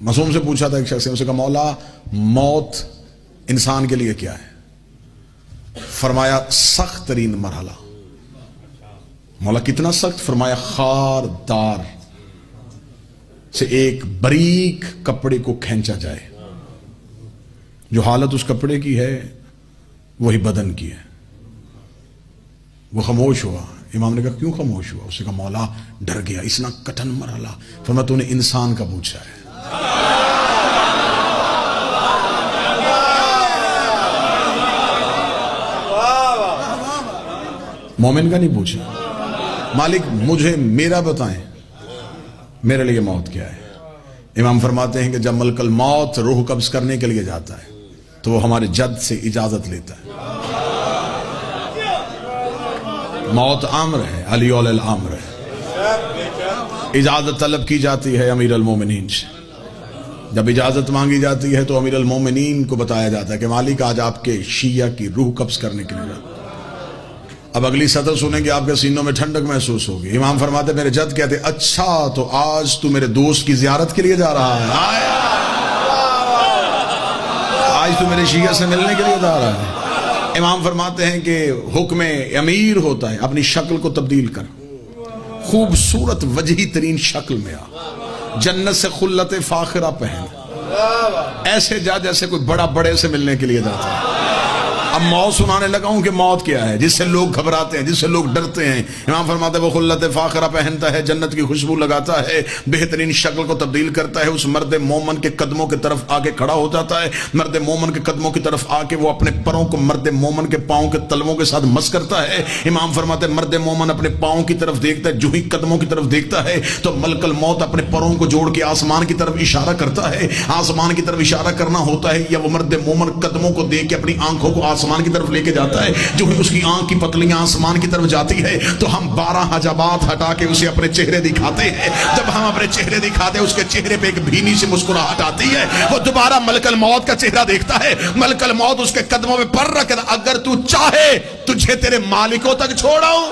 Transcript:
معصوم سے پوچھا تھا ایک شخص نے، اسے کہا مولا موت انسان کے لیے کیا ہے؟ فرمایا سخت ترین مرحلہ۔ مولا کتنا سخت؟ فرمایا خاردار سے ایک باریک کپڑے کو کھینچا جائے، جو حالت اس کپڑے کی ہے وہی بدن کی ہے۔ وہ خاموش ہوا۔ امام نے کہا کیوں خاموش ہوا؟ اسے کہا مولا ڈر گیا، اتنا کٹن مرحلہ۔ فرمایا تو نے انسان کا پوچھا ہے۔ مومن کا نہیں پوچھا، مالک مجھے میرا بتائیں میرے لیے موت کیا ہے؟ امام فرماتے ہیں کہ جب ملک الموت روح قبض کرنے کے لیے جاتا ہے تو وہ ہمارے جد سے اجازت لیتا ہے۔ موت امر ہے، علی الامر ہے، اجازت طلب کی جاتی ہے امیر المومنین سے۔ جب اجازت مانگی جاتی ہے تو امیر المومنین کو بتایا جاتا ہے کہ مالک آج آپ کے شیعہ کی روح قبض کرنے کے لیے جاتا ہے۔ اب اگلی سطر سنیں گے، آپ کے سینوں میں ٹھنڈک محسوس ہوگی۔ امام فرماتے میرے جد کہتے اچھا تو آج تو میرے دوست کی زیارت کے لیے جا رہا ہے، آج تو میرے شیعہ سے ملنے کے لیے جا رہا ہے۔ امام فرماتے ہیں کہ حکم امیر ہوتا ہے اپنی شکل کو تبدیل کر، خوبصورت وجہی ترین شکل میں آ، جنت سے خلت فاخرہ پہن، ایسے جا جیسے کوئی بڑا بڑے سے ملنے کے لیے جاتا ہے۔ اب موت سنانے لگا ہوں کہ موت کیا ہے، جس سے لوگ گھبراتے ہیں، جس سے لوگ ڈرتے ہیں۔ امام فرماتے ہیں وہ خلت فاخرہ پہنتا ہے، جنت کی خوشبو لگاتا ہے، بہترین شکل کو تبدیل کرتا ہے، اس مرد مومن کے قدموں کی طرف آ کے کھڑا ہو جاتا ہے، مرد مومن کے قدموں کی طرف آ کے وہ اپنے پروں کو مرد مومن کے پاؤں کے تلووں کے ساتھ مس کرتا ہے۔ امام فرماتے ہیں مرد مومن اپنے پاؤں کی طرف دیکھتا ہے، جو ہی قدموں کی طرف دیکھتا ہے تو ملک الموت اپنے پروں کو جوڑ کے آسمان کی طرف اشارہ کرتا ہے۔ آسمان کی طرف اشارہ کرنا ہوتا ہے یا وہ مرد مومن قدموں کو دیکھ کے اپنی آنکھوں کو آسمان کی طرف لے کے جاتا ہے، جو ہی اس کی آنکھ کی پتلیاں آسمان کی طرف جاتی ہے تو ہم 12 حجابات ہٹا کے اسے اپنے چہرے دکھاتے ہیں۔ جب ہم اپنے چہرے دکھاتے ہیں اس کے چہرے پہ ایک بھینی سی مسکراہٹ آتی ہے، وہ دوبارہ ملک الموت کا چہرہ دیکھتا ہے، ملک الموت اس کے قدموں میں پر رکھتا، اگر تو چاہے تجھے تیرے مالکوں تک چھوڑاؤں۔